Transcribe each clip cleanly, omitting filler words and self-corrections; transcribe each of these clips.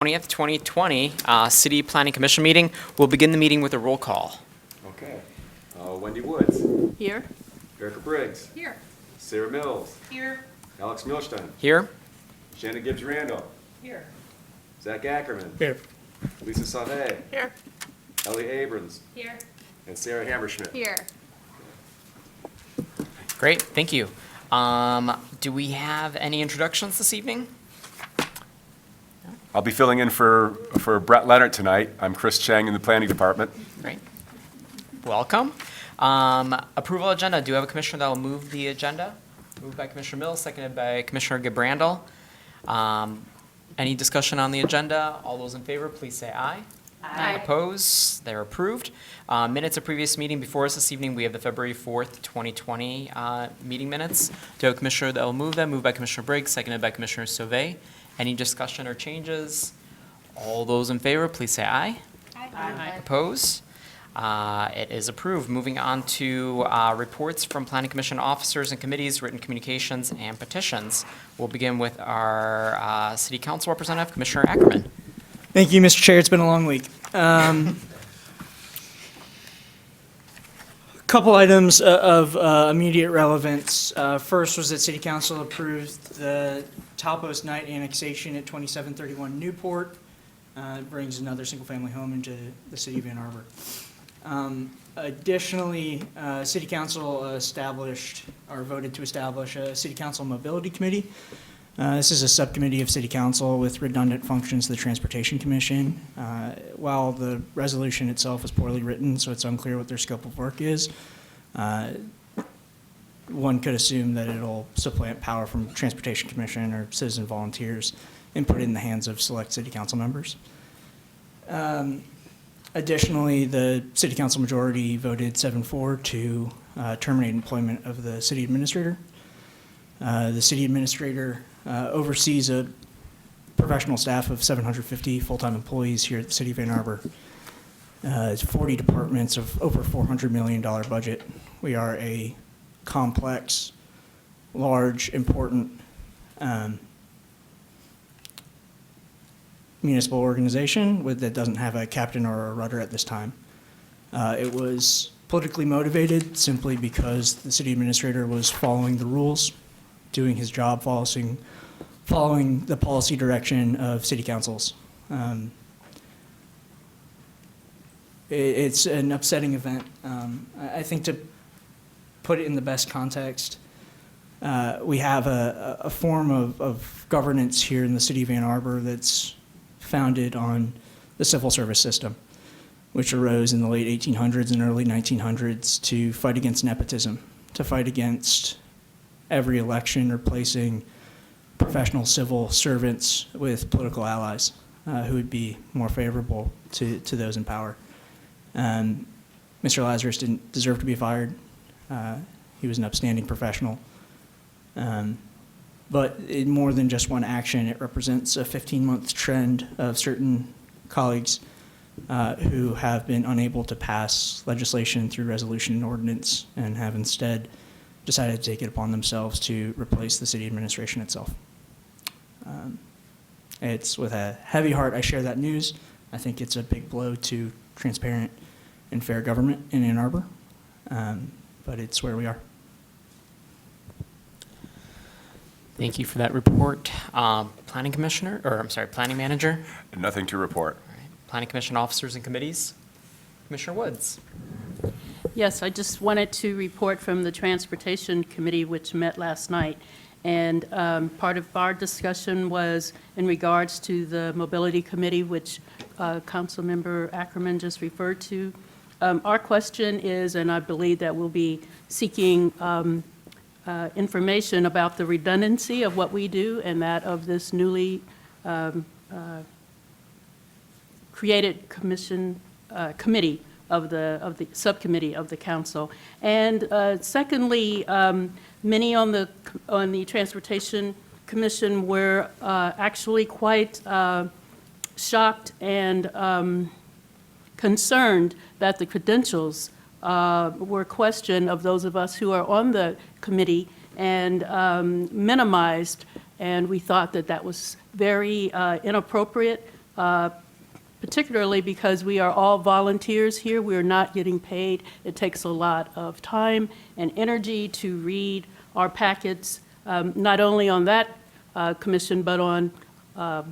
20th, 2020 City Planning Commission meeting. We'll begin the meeting with a roll call. Okay. Wendy Woods. Here. Erica Briggs. Here. Sarah Mills. Here. Alex Milstein. Here. Shannon Gibbs-Randall. Here. Zach Ackerman. Here. Lisa Sauvé. Here. Ellie Abrams. Here. And Sarah Hammerschmidt. Here. Great, thank you. Do we have any introductions this evening? I'll be filling in for Brett Leonard tonight. I'm Chris Chang in the Planning Department. Great. Welcome. Approval agenda. Do you have a commissioner that will move the agenda? Moved by Commissioner Mills, seconded by Commissioner Gibb-Randall. Any discussion on the agenda? All those in favor, please say aye. Aye. Opposed? They're approved. Minutes of previous meeting before us this evening, we have the February 4th, 2020 meeting minutes. Do you have a commissioner that will move them? Moved by Commissioner Briggs, seconded by Commissioner Sauvé. Any discussion or changes? All those in favor, please say aye. Aye. Opposed? It is approved. Moving on to reports from Planning Commission officers and committees, written communications, and petitions. We'll begin with our City Council representative, Commissioner Ackerman. Thank you, Mr. Chair. It's been a long week. Couple items of immediate relevance. First was that City Council approved the Talpost Night annexation at 2731 Newport. It brings another single-family home into the city of Ann Arbor. Additionally, City Council established or voted to establish a City Council Mobility Committee. This is a subcommittee of City Council with redundant functions to the Transportation Commission. While the resolution itself is poorly written, so it's unclear what their scope of work is, one could assume that it'll supplant power from Transportation Commission or citizen volunteers and put it in the hands of select City Council members. Additionally, the City Council majority voted 7-4 to terminate employment of the City Administrator. The City Administrator oversees a professional staff of 750 full-time employees here at the City of Ann Arbor. It's 40 departments of over $400 million budget. We are a complex, large, important municipal organization that doesn't have a captain or a rudder at this time. It was politically motivated simply because the City Administrator was following the rules, doing his job, following the policy direction of city councils. It's an upsetting event. I think to put it in the best context, we have a form of governance here in the city of Ann Arbor that's founded on the civil service system, which arose in the late 1800s and early 1900s to fight against nepotism, to fight against every election replacing professional civil servants with political allies who would be more favorable to those in power. Mr. Lazarus didn't deserve to be fired. He was an upstanding professional. But in more than just one action, it represents a 15-month trend of certain colleagues who have been unable to pass legislation through resolution and ordinance and have instead decided to take it upon themselves to replace the city administration itself. It's with a heavy heart I share that news. I think it's a big blow to transparent and fair government in Ann Arbor, but it's where we are. Thank you for that report. Planning Manager? Nothing to report. All right. Planning Commission officers and committees? Commissioner Woods? Yes, I just wanted to report from the Transportation Committee, which met last night. And part of our discussion was in regards to the Mobility Committee, which Councilmember Ackerman just referred to. Our question is, and I believe that we'll be seeking information about the redundancy of what we do and that of this newly created committee of the subcommittee of the council. And secondly, many on the Transportation Commission were actually quite shocked and concerned that the credentials were questioned of those of us who are on the committee and minimized, and we thought that that was very inappropriate particularly because we are all volunteers here. We are not getting paid. It takes a lot of time and energy to read our packets, not only on that commission, but on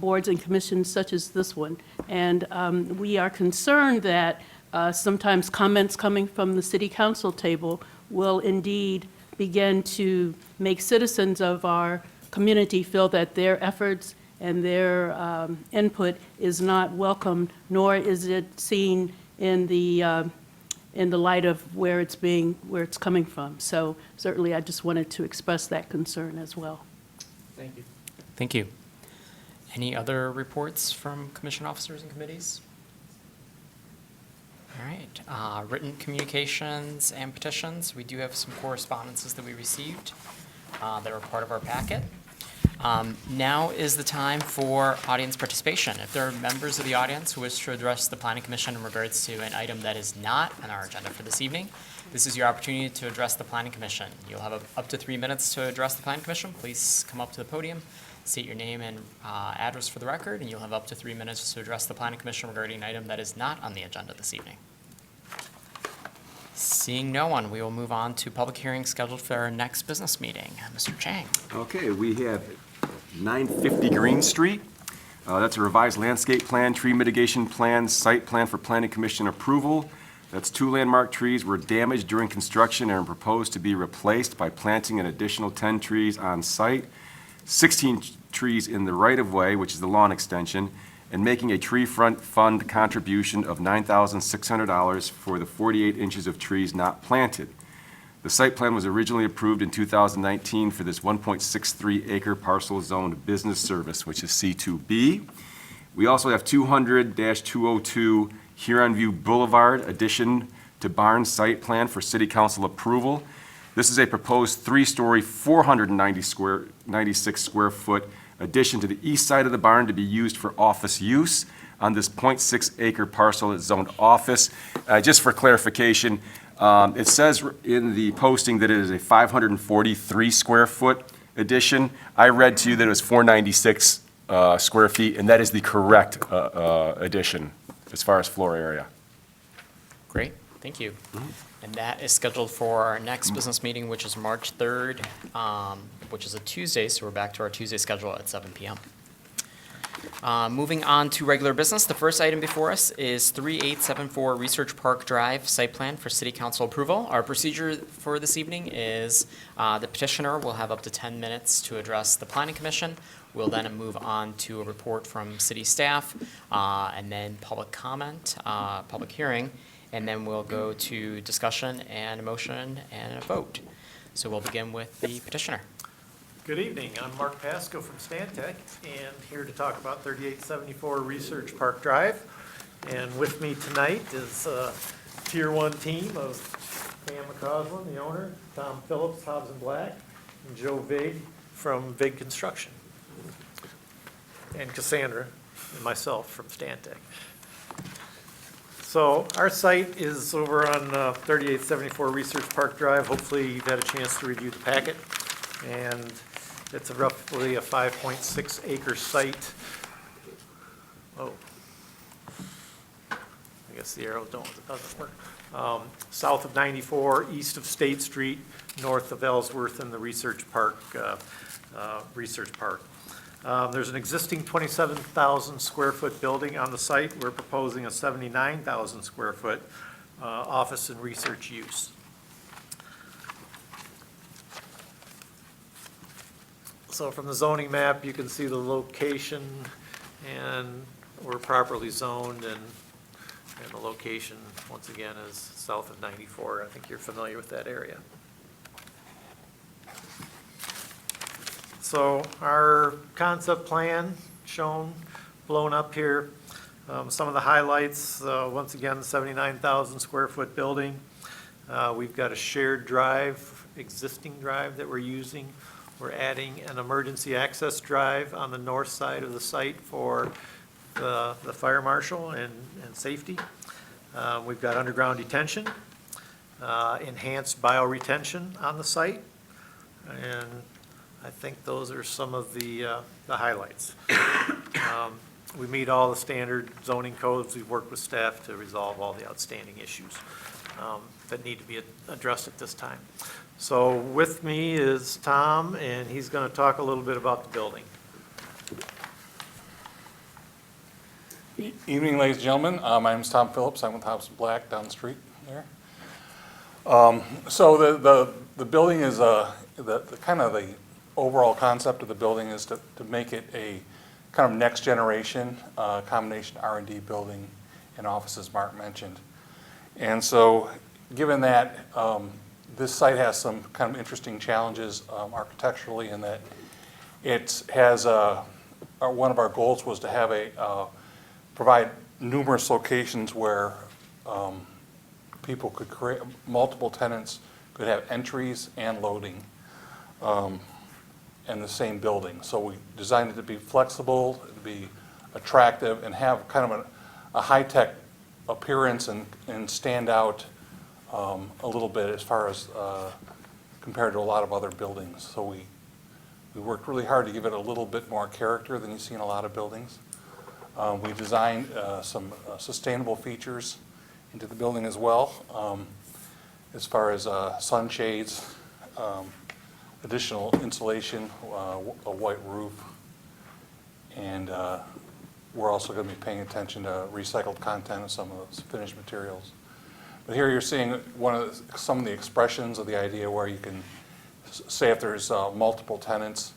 boards and commissions such as this one. And we are concerned that sometimes comments coming from the city council table will indeed begin to make citizens of our community feel that their efforts and their input is not welcomed, nor is it seen in the light of where it's coming from. So certainly, I just wanted to express that concern as well. Thank you. Thank you. Any other reports from commission officers and committees? All right, written communications and petitions. We do have some correspondences that we received that are part of our packet. Now is the time for audience participation. If there are members of the audience who wish to address the Planning Commission in regards to an item that is not on our agenda for this evening, this is your opportunity to address the Planning Commission. You'll have up to 3 minutes to address the Planning Commission. Please come up to the podium, state your name and address for the record, and you'll have up to 3 minutes to address the Planning Commission regarding an item that is not on the agenda this evening. Seeing no one, we will move on to public hearing scheduled for our next business meeting. Mr. Chang. Okay, we have 950 Green Street. That's a revised landscape plan, tree mitigation plan, site plan for planning commission approval. That's 2 landmark trees were damaged during construction and are proposed to be replaced by planting an additional 10 trees on site, 16 trees in the right-of-way, which is the lawn extension, and making a tree front fund contribution of $9,600 for the 48 inches of trees not planted. The site plan was originally approved in 2019 for this 1.63 acre parcel zoned business service, which is C2B. We also have 200-202 Huron View Boulevard addition to barn site plan for city council approval. This is a proposed 3-story, 496 square foot addition to the east side of the barn to be used for office use on this 0.6 acre parcel that's zoned office. Just for clarification, it says in the posting that it is a 543 square foot addition. I read to you that it was 496 square feet, and that is the correct addition as far as floor area. Great, thank you. And that is scheduled for our next business meeting, which is March 3rd, which is a Tuesday, so we're back to our Tuesday schedule at 7 p.m. Moving on to regular business, the first item before us is 3874 Research Park Drive site plan for city council approval. Our procedure for this evening is the petitioner will have up to 10 minutes to address the planning commission. We'll then move on to a report from city staff, and then public comment, public hearing, and then we'll go to discussion and a motion and a vote. So we'll begin with the petitioner. Good evening, I'm Mark Pasco from Stantec, and here to talk about 3874 Research Park Drive. And with me tonight is a Tier 1 team of Pam McCausland, the owner, Tom Phillips, Hobbs and Black, and Joe Vig from Vig Construction, and Cassandra and myself from Stantec. So our site is over on 3874 Research Park Drive. Hopefully you've had a chance to review the packet. And it's roughly a 5.6 acre site. Oh, I guess the arrow doesn't work. South of 94, east of State Street, north of Ellsworth and the Research Park. There's an existing 27,000 square foot building on the site. We're proposing a 79,000 square foot office and research use. So from the zoning map, you can see the location, and we're properly zoned, and the location, once again, is south of 94. I think you're familiar with that area. So our concept plan shown, blown up here. Some of the highlights, once again, the 79,000 square foot building. We've got a shared drive, existing drive that we're using. We're adding an emergency access drive on the north side of the site for the fire marshal and safety. We've got underground detention, enhanced bioretention on the site, and I think those are some of the highlights. We meet all the standard zoning codes. We've worked with staff to resolve all the outstanding issues that need to be addressed at this time. So with me is Tom, and he's going to talk a little bit about the building. Evening, ladies and gentlemen. My name is Tom Phillips. I'm with Hobbs & Black down the street there. So the building is, the kind of the overall concept of the building is to make it a kind of next generation combination R&D building and office, as Mark mentioned. And so given that, this site has some kind of interesting challenges architecturally in that it has, one of our goals was to have provide numerous locations where people could create, multiple tenants could have entries and loading in the same building. So we designed it to be flexible, to be attractive, and have kind of a high-tech appearance and stand out a little bit as far as compared to a lot of other buildings. So we worked really hard to give it a little bit more character than you see in a lot of buildings. We designed some sustainable features into the building as well, as far as sunshades, additional insulation, a white roof, and we're also going to be paying attention to recycled content of some of those finished materials. But here you're seeing some of the expressions of the idea where you can say if there's multiple tenants,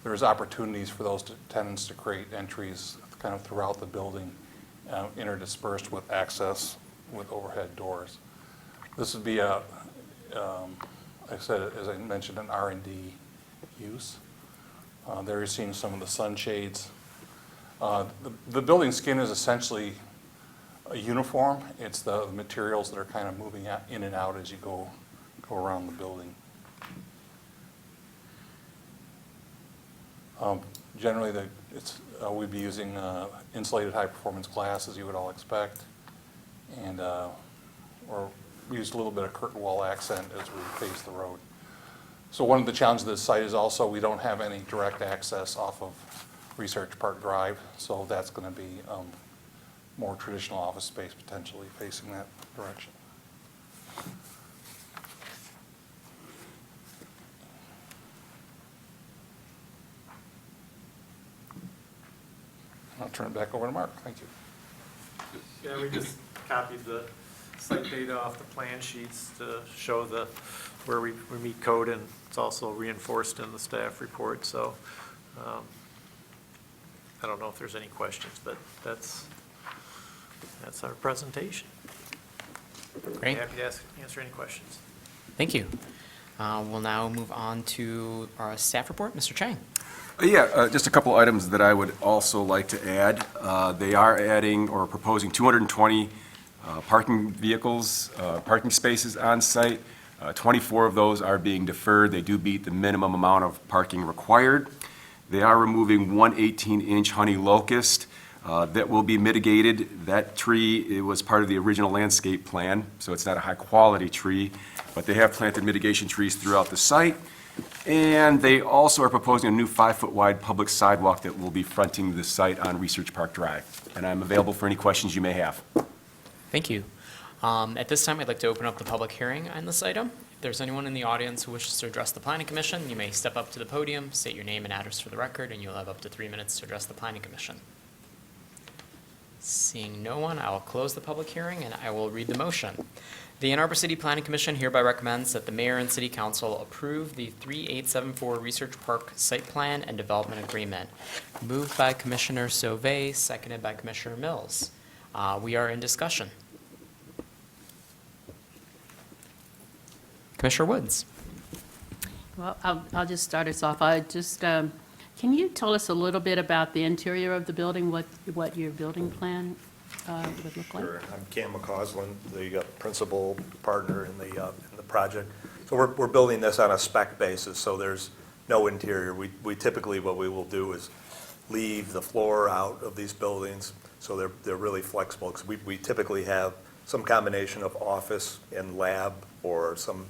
there's opportunities for those tenants to create entries kind of throughout the building, interdispersed with access with overhead doors. This would be like I said, as I mentioned, an R&D use. There you're seeing some of the sunshades. The building skin is essentially a uniform. It's the materials that are kind of moving in and out as you go around the building. Generally, we'd be using insulated high-performance glass, as you would all expect, and or we used a little bit of curtain wall accent as we face the road. So one of the challenges of this site is also we don't have any direct access off of Research Park Drive, so that's going to be more traditional office space potentially facing that direction. I'll turn it back over to Mark. Thank you. Yeah, we just copied the site data off the plan sheets to show where we meet code, and it's also reinforced in the staff report. So I don't know if there's any questions, but that's our presentation. Great. Happy to answer any questions. Thank you. We'll now move on to our staff report. Mr. Chang. Yeah, just a couple items that I would also like to add. They are adding or proposing 220 parking vehicles, parking spaces on site. 24 of those are being deferred. They do beat the minimum amount of parking required. They are removing one 18-inch honey locust that will be mitigated. That tree, it was part of the original landscape plan, so it's not a high-quality tree, but they have planted mitigation trees throughout the site. And they also are proposing a new 5-foot wide public sidewalk that will be fronting the site on Research Park Drive. And I'm available for any questions you may have. Thank you. At this time, I'd like to open up the public hearing on this item. If there's anyone in the audience who wishes to address the Planning Commission, you may step up to the podium, state your name and address for the record, and you'll have up to 3 minutes to address the Planning Commission. Seeing no one, I will close the public hearing and I will read the motion. The Ann Arbor City Planning Commission hereby recommends that the mayor and city council approve the 3874 Research Park Site Plan and Development Agreement. Moved by Commissioner Sauvé, seconded by Commissioner Mills. We are in discussion. Commissioner Woods. Well, I'll just start us off. Can you tell us a little bit about the interior of the building, what your building plan would look like? Sure. I'm Cam McCausland, the principal partner in the project. So we're building this on a spec basis, so there's no interior. We typically, what we will do is leave the floor out of these buildings, so they're really flexible, because we typically have some combination of office and lab, or some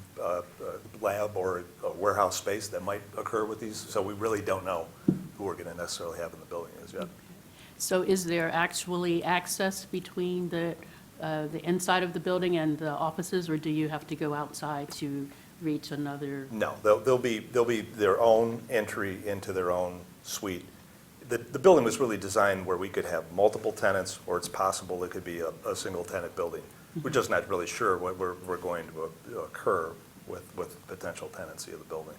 lab or a warehouse space that might occur with these. So we really don't know who we're going to necessarily have in the building as yet. So is there actually access between the inside of the building and the offices, or do you have to go outside to reach another? No, they'll be their own entry into their own suite. The building was really designed where we could have multiple tenants, or it's possible it could be a single-tenant building. We're just not really sure what we're going to occur with potential tenancy of the building.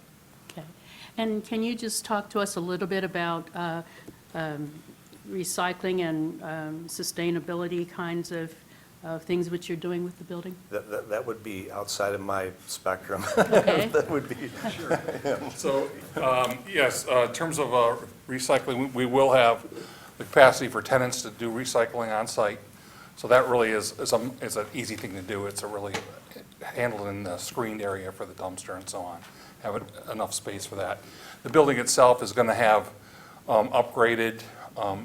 Okay. And can you just talk to us a little bit about recycling and sustainability kinds of things which you're doing with the building? That would be outside of my spectrum. Okay. That would be, So, yes, in terms of recycling, we will have the capacity for tenants to do recycling on site. So that really is an easy thing to do. It's a really handled in the screened area for the dumpster and so on. Have enough space for that. The building itself is going to have upgraded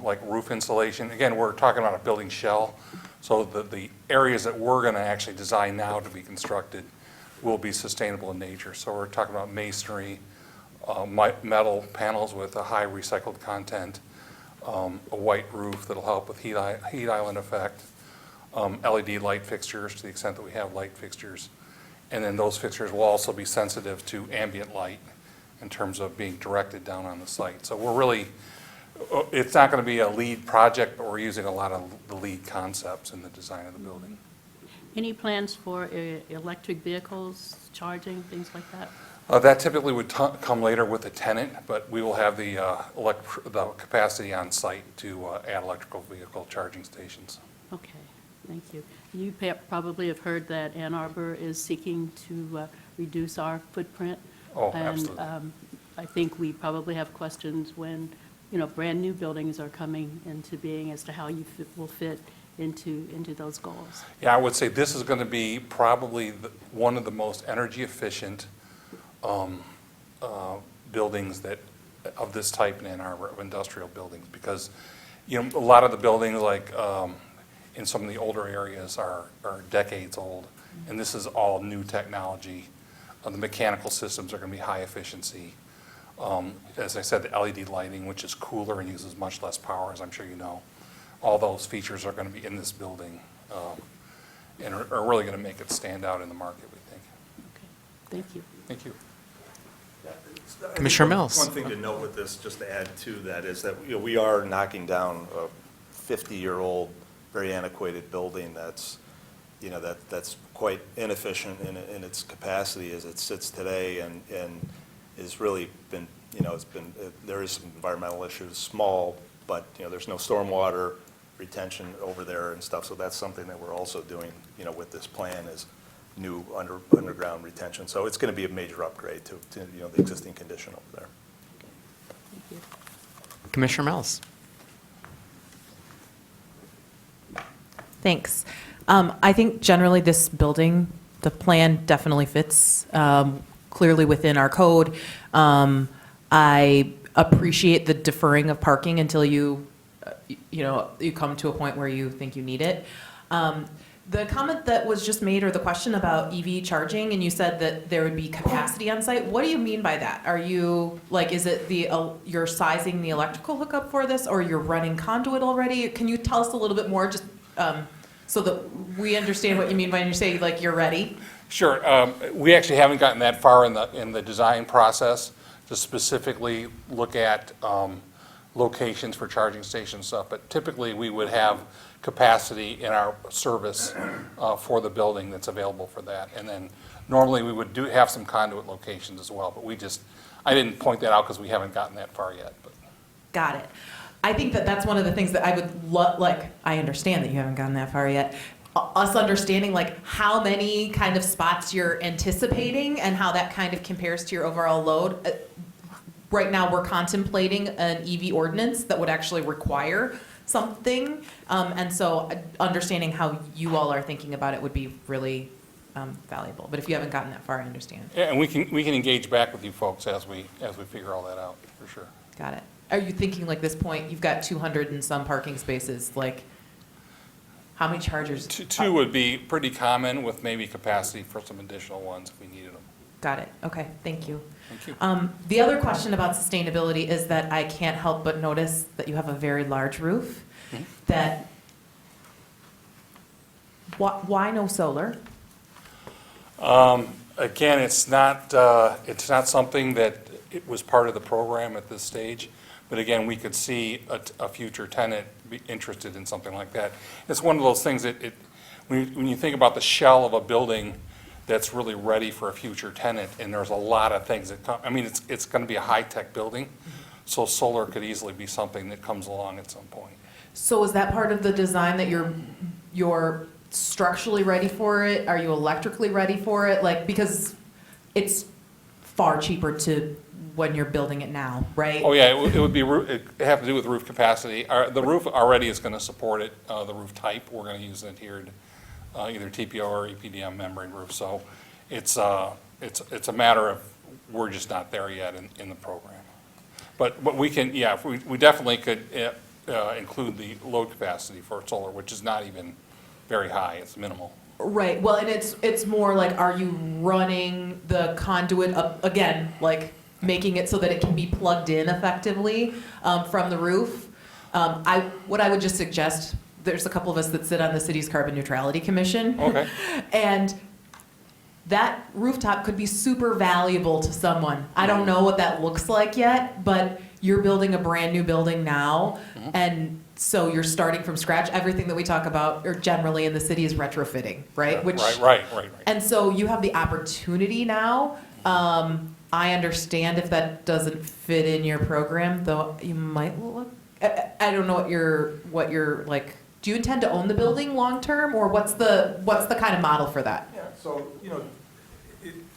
like roof insulation. Again, we're talking about a building shell. So the areas that we're going to actually design now to be constructed will be sustainable in nature. So we're talking about masonry, metal panels with a high recycled content, a white roof that'll help with heat island effect, LED light fixtures to the extent that we have light fixtures. And then those fixtures will also be sensitive to ambient light in terms of being directed down on the site. So we're really, it's not going to be a lead project, but we're using a lot of the lead concepts in the design of the building. Any plans for electric vehicles, charging, things like that? That typically would come later with the tenant, but we will have the capacity on site to add electrical vehicle charging stations. Okay, thank you. You probably have heard that Ann Arbor is seeking to reduce our footprint. Oh, absolutely. And I think we probably have questions when, brand-new buildings are coming into being as to how you will fit into those goals. Yeah, I would say this is going to be probably one of the most energy efficient buildings of this type in Ann Arbor, of industrial buildings, because a lot of the buildings like in some of the older areas are decades old, and this is all new technology. The mechanical systems are going to be high efficiency. As I said, the LED lighting, which is cooler and uses much less power, as I'm sure you know. All those features are going to be in this building and are really going to make it stand out in the market, we think. Okay, thank you. Thank you. Commissioner Mills. One thing to note with this, just to add to that, is that we are knocking down a 50-year-old, very antiquated building that's quite inefficient in its capacity as it sits today, and has really been, there is some environmental issues, small, but there's no stormwater retention over there and stuff. So that's something that we're also doing, with this plan, is new underground retention. So it's going to be a major upgrade to the existing condition over there. Thank you. Commissioner Mills. Thanks. I think generally this building, the plan definitely fits clearly within our code. I appreciate the deferring of parking until you come to a point where you think you need it. The comment that was just made, or the question about EV charging, and you said that there would be capacity on site. What do you mean by that? Are you, is it you're sizing the electrical hookup for this, or you're running conduit already? Can you tell us a little bit more, just so that we understand what you mean when you say you're ready? Sure. We actually haven't gotten that far in the design process to specifically look at locations for charging station stuff. But typically, we would have capacity in our service for the building that's available for that. And then normally we would have some conduit locations as well. But I didn't point that out because we haven't gotten that far yet. But. Got it. I think that's one of the things that I would I understand that you haven't gotten that far yet. Us understanding how many kind of spots you're anticipating and how that kind of compares to your overall load. Right now, we're contemplating an EV ordinance that would actually require something. And so understanding how you all are thinking about it would be really valuable. But if you haven't gotten that far, I understand. Yeah, and we can engage back with you folks as we figure all that out, for sure. Got it. Are you thinking this point, you've got 200 and some parking spaces, how many chargers? Two would be pretty common, with maybe capacity for some additional ones if we needed them. Got it. Okay, thank you. Thank you. The other question about sustainability is that I can't help but notice that you have a very large roof. That, why no solar? Again, it's not something that it was part of the program at this stage. But again, we could see a future tenant be interested in something like that. It's one of those things that when you think about the shell of a building that's really ready for a future tenant, and there's a lot of things that come, I mean, it's going to be a high-tech building, so solar could easily be something that comes along at some point. So is that part of the design that you're structurally ready for it? Are you electrically ready for it? Like, because it's far cheaper to when you're building it now, right? Oh, yeah, it would be, it have to do with roof capacity. The roof already is going to support it, the roof type. We're going to use adhered, either TPO or EPDM membrane roof. So it's a matter of, we're just not there yet in the program. But we can, yeah, we definitely could include the load capacity for solar, which is not even very high, it's minimal. Right, well, and it's more like, are you running the conduit up, again, like, making it so that it can be plugged in effectively from the roof? What I would just suggest, there's a couple of us that sit on the city's Carbon Neutrality Commission. Okay. And that rooftop could be super valuable to someone. I don't know what that looks like yet, but you're building a brand new building now, and so you're starting from scratch. Everything that we talk about, or generally in the city, is retrofitting, right? Right. And so you have the opportunity now. I understand if that doesn't fit in your program, though you might look, I don't know what you're like, do you intend to own the building long-term, or what's the kind of model for that? Yeah, so,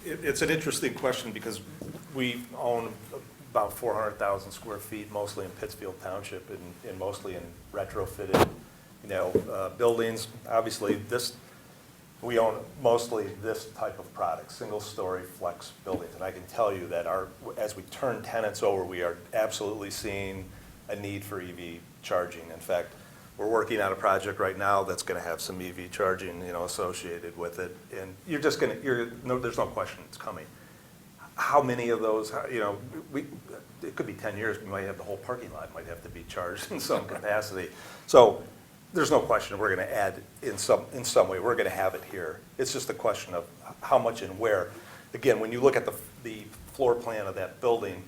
it's an interesting question because we own about 400,000 square feet, mostly in Pittsfield Township and mostly in retrofitted, buildings. Obviously, we own mostly this type of product, single-story flex buildings. And I can tell you that as we turn tenants over, we are absolutely seeing a need for EV charging. In fact, we're working on a project right now that's going to have some EV charging, associated with it. And there's no question it's coming. How many of those, it could be 10 years, we might have the whole parking lot might have to be charged in some capacity. So there's no question we're going to add in some way. We're going to have it here. It's just a question of how much and where. Again, when you look at the floor plan of that building,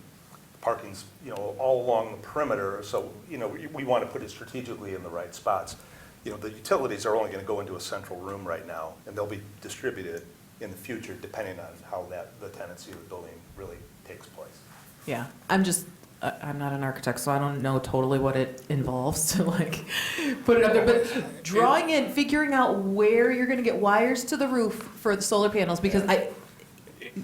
parking's all along the perimeter. So we want to put it strategically in the right spots. The utilities are only going to go into a central room right now, and they'll be distributed in the future depending on how the tenancy of the building really takes place. Yeah, I'm not an architect, so I don't know totally what it involves to put it up there. But figuring out where you're going to get wires to the roof for the solar panels, because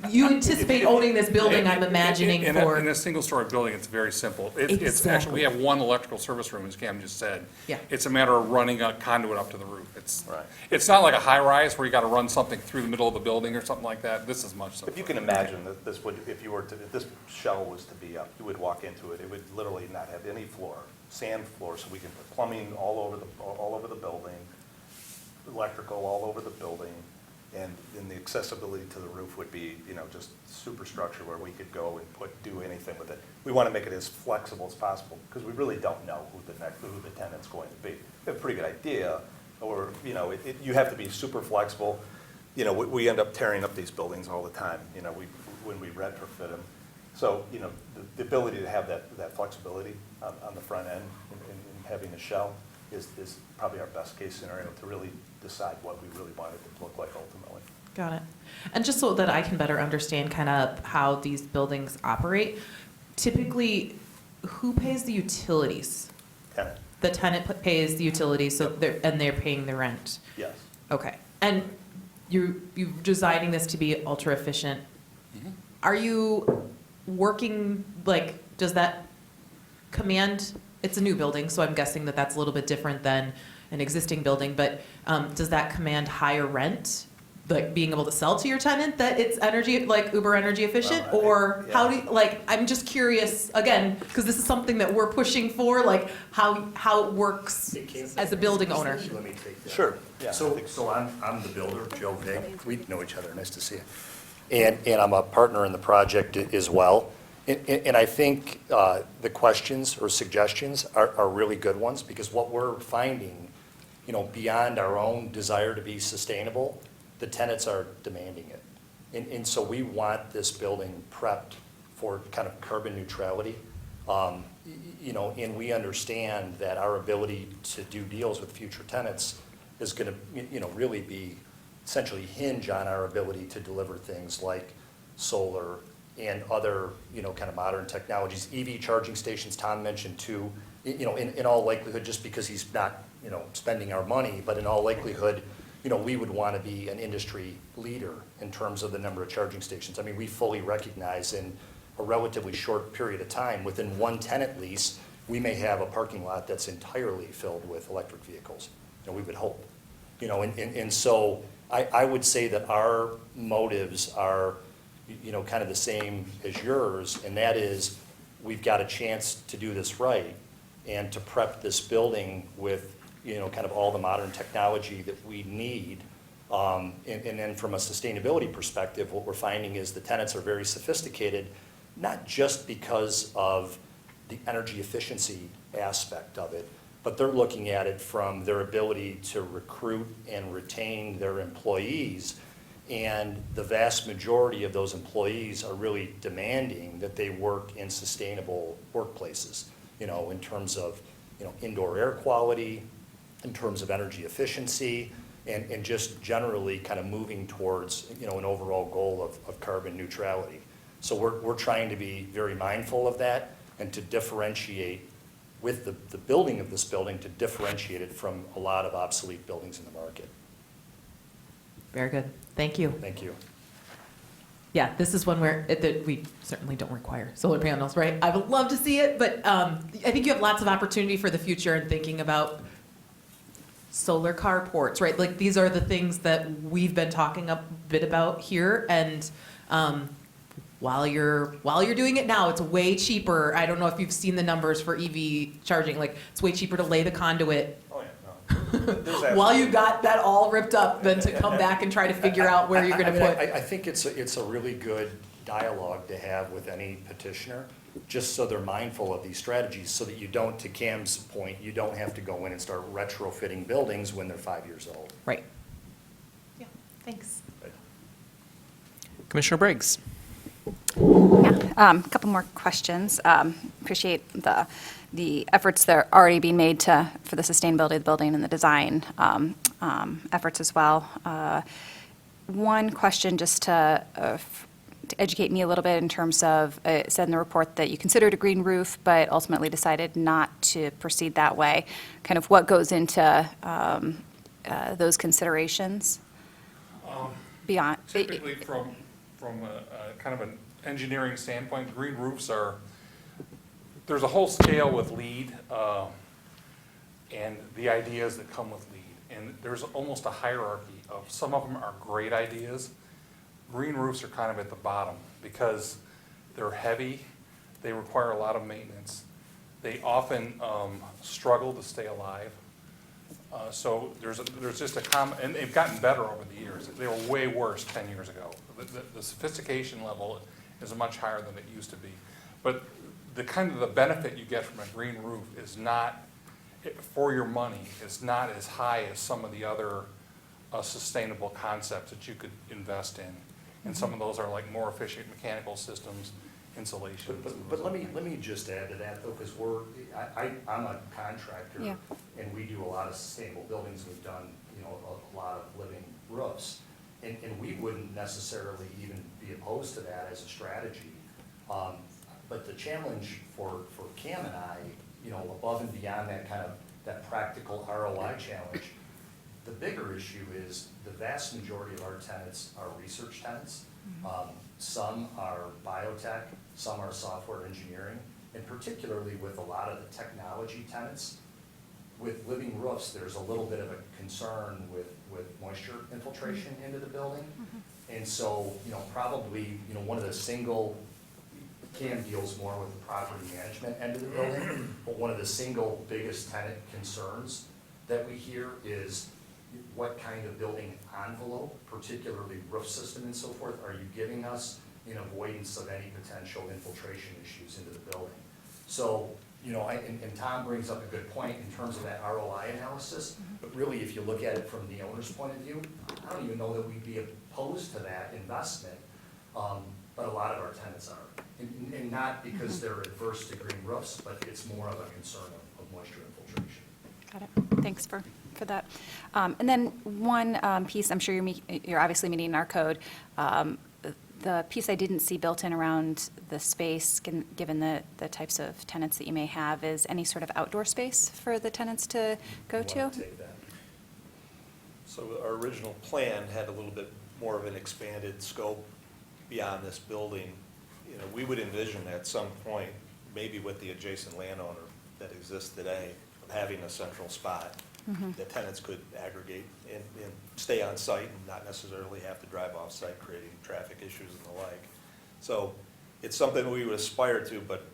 you anticipate owning this building, I'm imagining, in for... In a single-story building, it's very simple. It's actually, we have one electrical service room, as Cam just said. Yeah. It's a matter of running a conduit up to the roof. Right. It's not like a high-rise where you got to run something through the middle of the building or something like that. This is much simpler. If you can imagine that if this shell was to be up, you would walk into it, it would literally not have any floor, sand floor, so we can put plumbing all over the building, electrical all over the building, and the accessibility to the roof would be, just superstructure where we could go and do anything with it. We want to make it as flexible as possible because we really don't know who the tenant's going to be. We have a pretty good idea, or you have to be super flexible. We end up tearing up these buildings all the time. When we retrofit them. So the ability to have that flexibility on the front end and having a shell is probably our best case scenario to really decide what we really want it to look like ultimately. Got it. And just so that I can better understand kind of how these buildings operate, typically, who pays the utilities? Tenant. The tenant pays the utilities, so they're paying the rent. Yes. Okay. And you're designing this to be ultra efficient. Mm-hmm. Are you working, does that command, it's a new building, so I'm guessing that that's a little bit different than an existing building, but does that command higher rent? Being able to sell to your tenant that it's uber energy efficient? Well, or yeah. how do you, I'm just curious, again, because this is something that we're pushing for, how it works as a building owner. Let me take that. Sure. Yeah. So I'm the builder, Joe Vig. We know each other. Nice to see you. and I'm a partner in the project as well. And I think the questions or suggestions are really good ones, because what we're finding, beyond our own desire to be sustainable, the tenants are demanding it. And so we want this building prepped for kind of carbon neutrality. And we understand that our ability to do deals with future tenants is going to, really be essentially hinge on our ability to deliver things like solar and other, kind of modern technologies. EV charging stations, Tom mentioned too, in all likelihood, just because he's not, spending our money, but in all likelihood, we would want to be an industry leader in terms of the number of charging stations. I mean, we fully recognize in a relatively short period of time, within one tenant lease, we may have a parking lot that's entirely filled with electric vehicles. We would hope. And so I would say that our motives are, kind of the same as yours, and that is, we've got a chance to do this right and to prep this building with, kind of all the modern technology that we need. And then from a sustainability perspective, what we're finding is the tenants are very sophisticated, not just because of the energy efficiency aspect of it, but they're looking at it from their ability to recruit and retain their employees. And the vast majority of those employees are really demanding that they work in sustainable workplaces, in terms of, indoor air quality, in terms of energy efficiency, and just generally kind of moving towards, an overall goal of carbon neutrality. So we're trying to be very mindful of that and to differentiate with the building of this building, to differentiate it from a lot of obsolete buildings in the market. Very good. Thank you. Thank you. Yeah, this is one where we certainly don't require solar panels, right? I would love to see it, but I think you have lots of opportunity for the future in thinking about solar carports, right? Like, these are the things that we've been talking a bit about here, and while you're doing it now, it's way cheaper. I don't know if you've seen the numbers for EV charging. Like, it's way cheaper to lay the conduit Oh, yeah, no. while you got that all ripped up than to come back and try to figure out where you're going to put. I think it's a really good dialogue to have with any petitioner, just so they're mindful of these strategies, so that you don't, to Cam's point, you don't have to go in and start retrofitting buildings when they're 5 years old. Right. Yeah, thanks. Commissioner Briggs. A couple more questions. Appreciate the efforts that are already being made for the sustainability of the building and the design efforts as well. One question just to educate me a little bit in terms of, it said in the report that you considered a green roof, but ultimately decided not to proceed that way. Kind of what goes into those considerations beyond? Typically, from a kind of an engineering standpoint, green roofs there's a whole scale with LEED and the ideas that come with LEED. And there's almost a hierarchy of, some of them are great ideas. Green roofs are kind of at the bottom because they're heavy, they require a lot of maintenance. They often struggle to stay alive. So there's just a common, and they've gotten better over the years. They were way worse 10 years ago. The sophistication level is much higher than it used to be. But the benefit you get from a green roof is not, for your money, is not as high as some of the other sustainable concepts that you could invest in. And some of those are like more efficient mechanical systems, insulation. But let me just add to that, though, because I'm a contractor, Yeah. and we do a lot of sustainable buildings. We've done, a lot of living roofs, and we wouldn't necessarily even be opposed to that as a strategy. But the challenge for Cam and I, above and beyond that practical ROI challenge, the bigger issue is the vast majority of our tenants are research tenants. Some are biotech, some are software engineering, and particularly with a lot of the technology tenants. With living roofs, there's a little bit of a concern with moisture infiltration into the building. And so, probably, one of the single, Cam deals more with the property management end of the building, but one of the single biggest tenant concerns that we hear is, what kind of building envelope, particularly roof system and so forth, are you giving us in avoidance of any potential infiltration issues into the building? So, and Tom brings up a good point in terms of that ROI analysis, but really, if you look at it from the owner's point of view, I don't even know that we'd be opposed to that investment, but a lot of our tenants are. And not because they're adverse to green roofs, but it's more of a concern of moisture infiltration. Got it. Thanks for that. And then one piece, I'm sure you're obviously meeting our code. The piece I didn't see built in around the space, given the types of tenants that you may have, is any sort of outdoor space for the tenants to go to? Want to take that? So our original plan had a little bit more of an expanded scope beyond this building. We would envision at some point, maybe with the adjacent landowner that exists today, of having a central spot that tenants could aggregate and stay on site and not necessarily have to drive off site, creating traffic issues and the like. So it's something we would aspire to, but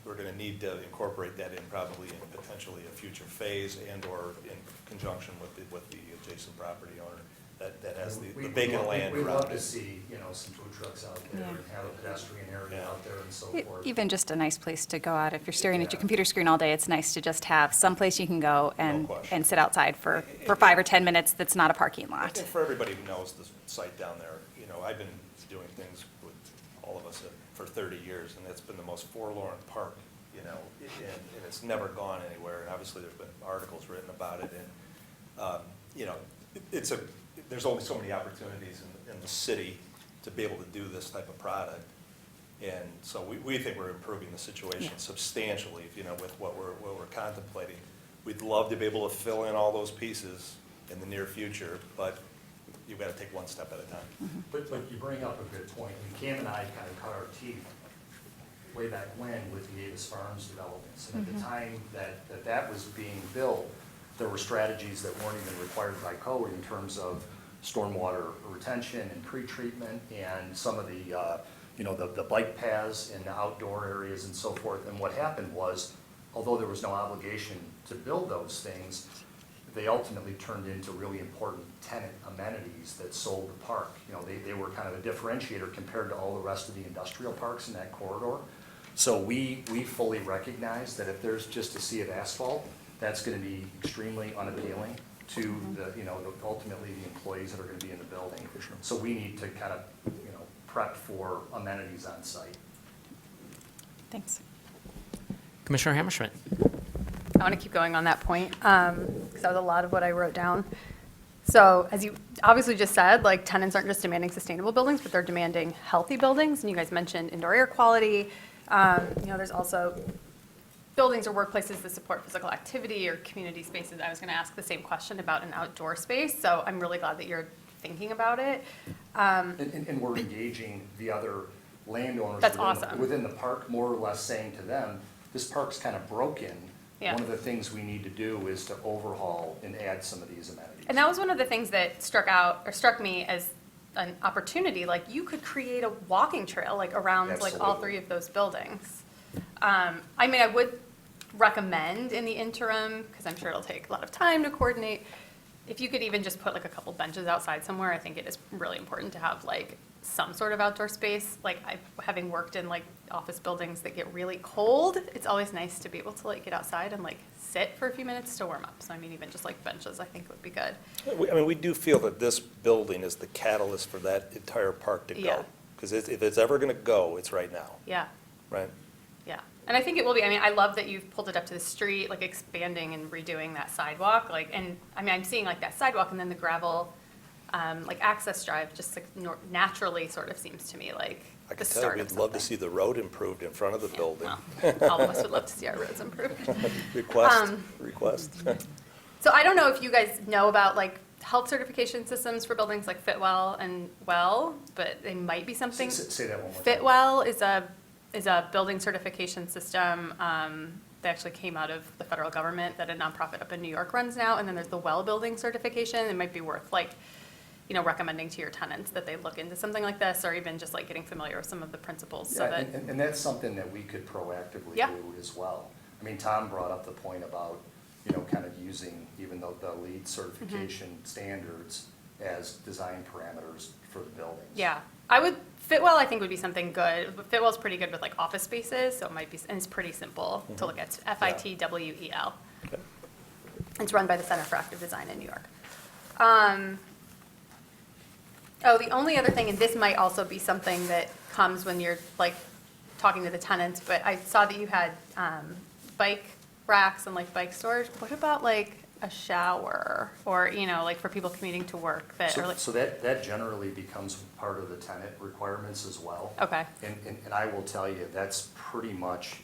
we're going to need to incorporate that in probably in potentially a future phase and or in conjunction with the adjacent property owner that has the vacant land We'd around love to it. see, some food trucks out there Yeah. and have a pedestrian area out there and so forth. Even just a nice place to go out. If you're staring at your computer screen all day, it's nice to just have some place you can go and question. sit outside for 5 or 10 minutes that's not a parking lot. And for everybody who knows the site down there, I've been doing things with all of us for 30 years, and it's been the most forlorn park, and it's never gone anywhere. And obviously, there's been articles written about it, and there's only so many opportunities in the city to be able to do this type of product. And so we think we're improving the situation substantially, with what we're contemplating. We'd love to be able to fill in all those pieces in the near future, but you've got to take one step at a time. But you bring up a good point, and Cam and I kind of cut our teeth way back when with the Avis Farms developments. And at the time that was being built, there were strategies that weren't even required by code in terms of stormwater retention and pretreatment and some of the bike paths and the outdoor areas and so forth. And what happened was, although there was no obligation to build those things, they ultimately turned into really important tenant amenities that sold the park. They were kind of a differentiator compared to all the rest of the industrial parks in that corridor. So we fully recognize that if there's just a sea of asphalt, that's going to be extremely unappealing to ultimately the employees that are going to be in the building. For sure. So we need to kind of, prep for amenities on site. Thanks. Commissioner Hammerschmidt. I want to keep going on that point, because that was a lot of what I wrote down. So as you obviously just said, tenants aren't just demanding sustainable buildings, but they're demanding healthy buildings. And you guys mentioned indoor air quality. There's also buildings or workplaces that support physical activity or community spaces. I was going to ask the same question about an outdoor space, so I'm really glad that you're thinking about it. And we're engaging the other landowners That's awesome. within the park, more or less saying to them, this park's kind of broken. Yeah. One of the things we need to do is to overhaul and add some of these amenities. And that was one of the things that struck me as an opportunity. You could create a walking trail around all Absolutely. 3 of those buildings. I would recommend in the interim, because I'm sure it'll take a lot of time to coordinate, if you could even just put a couple benches outside somewhere. I think it is really important to have some sort of outdoor space. Having worked in office buildings that get really cold, it's always nice to be able to get outside and sit for a few minutes to warm up. So even just benches, I think would be good. We do feel that this building is the catalyst for that entire park to Yeah. go. Because if it's ever going to go, it's right now, Yeah. right? Yeah, and I think it will be. I love that you've pulled it up to the street, expanding and redoing that sidewalk. I'm seeing that sidewalk and then the gravel, access drive just naturally sort of seems to me I the can tell start you, of we'd love to something. see the road improved in front of the building. Well, all of us would love to see our roads improved. Request. So I don't know if you guys know about health certification systems for buildings like Fitwel and Well, but they might be something. Say that one more time. Fitwel is a building certification system that actually came out of the federal government that a nonprofit up in New York runs now. And then there's the Well Building certification. It might be worth recommending to your tenants that they look into something like this, or even just getting familiar with some of the principles. So Yeah, that and that's something that we could proactively Yeah. do as well. Tom brought up the point about kind of using even the LEED certification standards as design parameters for the buildings. Yeah, Fitwell, I think, would be something good. But Fitwell's pretty good with like office spaces, so it might be, and it's pretty simple to look at. FITWEL. Okay. It's run by the Center for Active Design in New York. The only other thing, and this might also be something that comes when you're like talking to the tenants, but I saw that you had bike racks and like bike storage. What about like a shower or, like for people commuting to work that are like, So that generally becomes part of the tenant requirements as well. okay, And I will tell you, that's pretty much,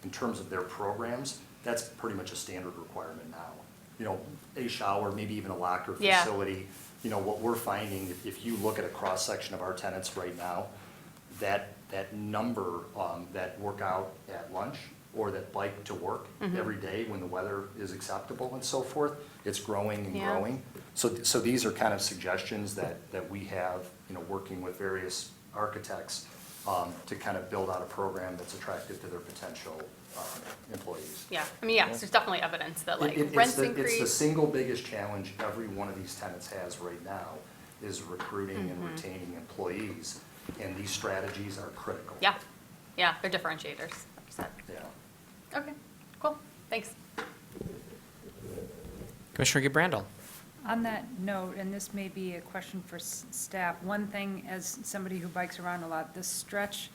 in terms of their programs, that's pretty much a standard requirement now. A shower, maybe even a locker Yeah. facility. What we're finding, if you look at a cross-section of our tenants right now, that number that work out at lunch or that bike to work every day when the weather is acceptable and so forth, it's growing and Yeah. growing. So these are kind of suggestions that we have, working with various architects to kind of build out a program that's attractive to their potential employees. yeah. I mean, yes, there's definitely evidence that like It's rents the- It's the increase. single biggest challenge every one of these tenants has right now, is recruiting and retaining employees, and these strategies are critical. Yeah, yeah, they're differentiators, like you said. Yeah. Okay, cool, thanks. Commissioner Gibrandal. On that note, and this may be a question for staff, one thing as somebody who bikes around a lot, the stretch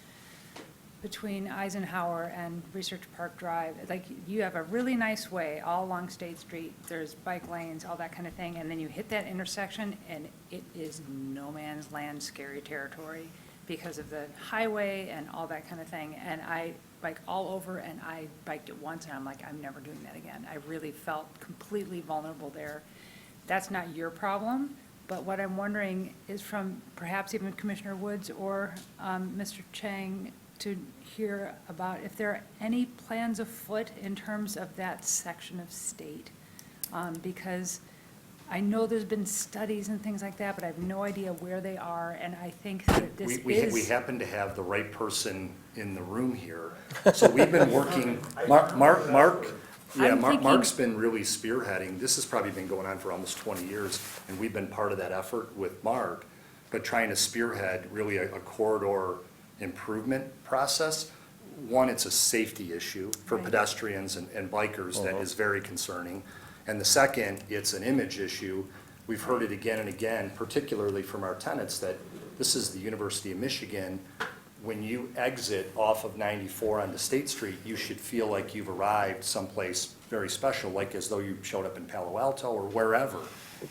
between Eisenhower and Research Park Drive, like you have a really nice way all along State Street, there's bike lanes, all that kind of thing, and then you hit that intersection and it is no man's land, scary territory because of the highway and all that kind of thing. And I bike all over, and I biked it once and I'm like, I'm never doing that again. I really felt completely vulnerable there. That's not your problem, but what I'm wondering is from perhaps even Commissioner Woods or Mr. Chang to hear about if there are any plans afoot in terms of that section of state. Because I know there's been studies and things like that, but I have no idea where they are, and I think that this We is. happen to have the right person in the room here. So we've been working, Mark's been really spearheading. This has probably been going on for almost 20 years, and we've been part of that effort with Mark, but trying to spearhead really a corridor improvement process. One, it's a safety issue for Right. pedestrians and bikers that is very concerning. And the second, it's an image issue. We've heard it again and again, particularly from our tenants, that this is the University of Michigan. When you exit off of 94 onto State Street, you should feel like you've arrived someplace very special, like as though you showed up in Palo Alto or wherever.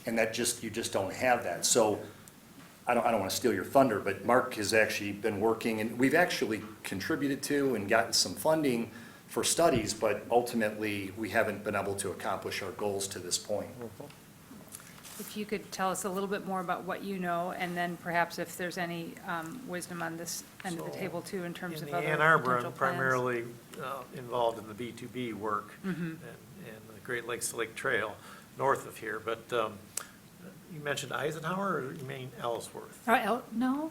And that you just don't have that. So I don't want to steal your thunder, but Mark has actually been working, and we've actually contributed to and gotten some funding for studies, but ultimately, we haven't been able to accomplish our goals to this point. If you could tell us a little bit more about what you know, and then perhaps if there's any wisdom on this end of the table too, in terms of In other the Ann potential Arbor, plans. I'm primarily involved in the B2B work and the Great Lakes to Lake Trail north of here. But you mentioned Eisenhower, or you mean Ellsworth? No?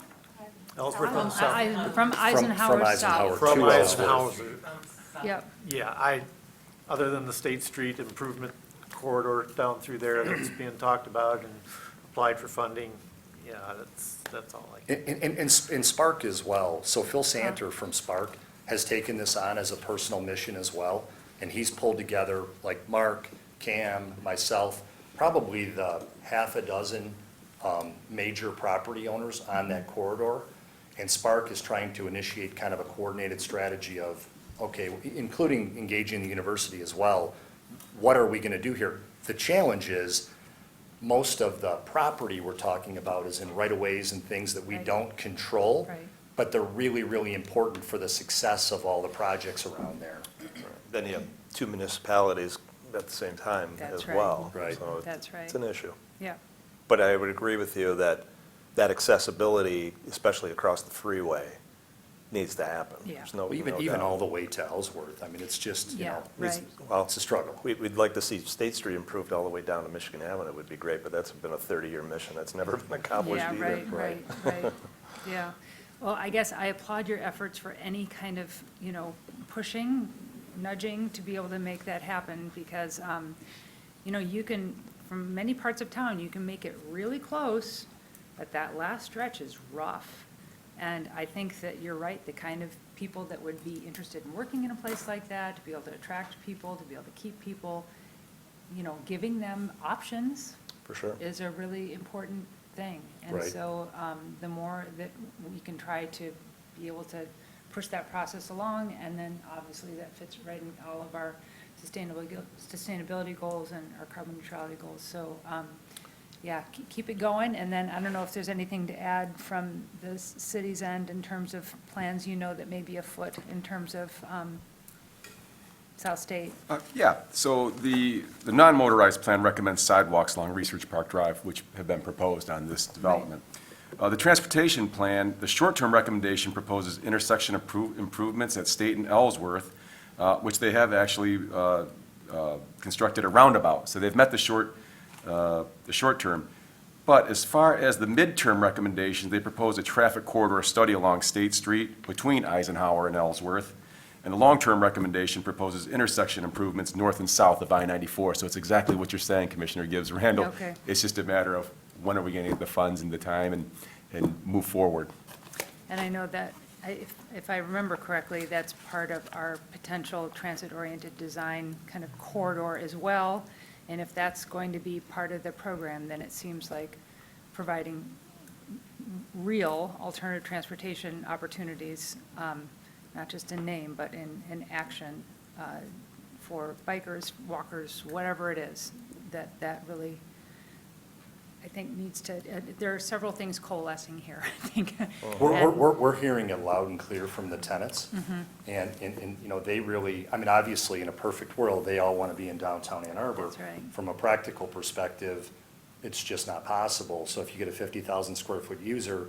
Ellsworth on the south. From Eisenhower Eisenhower south. to From Ellsworth. Eisenhower. Yep, Yeah, other than the State Street improvement corridor down through there that's being talked about and applied for funding, yeah, that's all I can. And Spark as well. So Phil Santer from Spark has taken this on as a personal mission as well. And he's pulled together, like Mark, Cam, myself, probably the half a dozen major property owners on that corridor. And Spark is trying to initiate kind of a coordinated strategy of, okay, including engaging the university as well, what are we going to do here? The challenge is, most of the property we're talking about is in right-of-ways and things that we Right. don't control, Right. but they're really, really important for the success of all the projects around there. Then you have two municipalities at the same time That's as right. well. Right. So That's right. It's an issue. yeah. But I would agree with you that accessibility, especially across the freeway, needs to happen. Yeah. There's no Even doubt. all the way to Ellsworth, I mean, it's just, you Yeah, know, right. Well, it's a struggle. We'd like to see State Street improved all the way down to Michigan Avenue, would be great, but that's been a 30-year mission. That's never been accomplished Yeah, either. right, yeah. Well, I guess I applaud your efforts for any kind of, pushing nudging to be able to make that happen, because, you know, you can, from many parts of town, you can make it really close, but that last stretch is rough. And I think that you're right, the kind of people that would be interested in working in a place like that, to be able to attract people, to be able to keep people, you know, giving them options For sure. is a really important thing. And Right. so the more that we can try to be able to push that process along, and then obviously that fits right in all of our sustainability goals and our carbon neutrality goals. So, yeah, keep it going. And then I don't know if there's anything to add from the city's end in terms of plans, you know, that may be afoot in terms of South State. Yeah, so the non-motorized plan recommends sidewalks along Research Park Drive, which have been proposed on this development. The transportation plan, the short-term recommendation proposes intersection improvements at State and Ellsworth, which they have actually constructed a roundabout. So they've met the short term. But as far as the midterm recommendations, they propose a traffic corridor study along State Street between Eisenhower and Ellsworth. And the long-term recommendation proposes intersection improvements north and south of I-94. So it's exactly what you're saying, Commissioner Gibbs Randall. Okay. It's just a matter of when are we going to get the funds and the time and move forward. And I know that, if I remember correctly, that's part of our potential transit-oriented design kind of corridor as well. And if that's going to be part of the program, then it seems like providing real alternative transportation opportunities, not just in name, but in action, for bikers, walkers, whatever it is, that really, I think, needs to, there are several things coalescing here, I think. We're hearing it loud and clear from the tenants. Mm-hmm. And, you know, they really, I mean, obviously, in a perfect world, they all want to be in downtown Ann Arbor. That's right. From a practical perspective, it's just not possible. So if you get a 50,000 square foot user,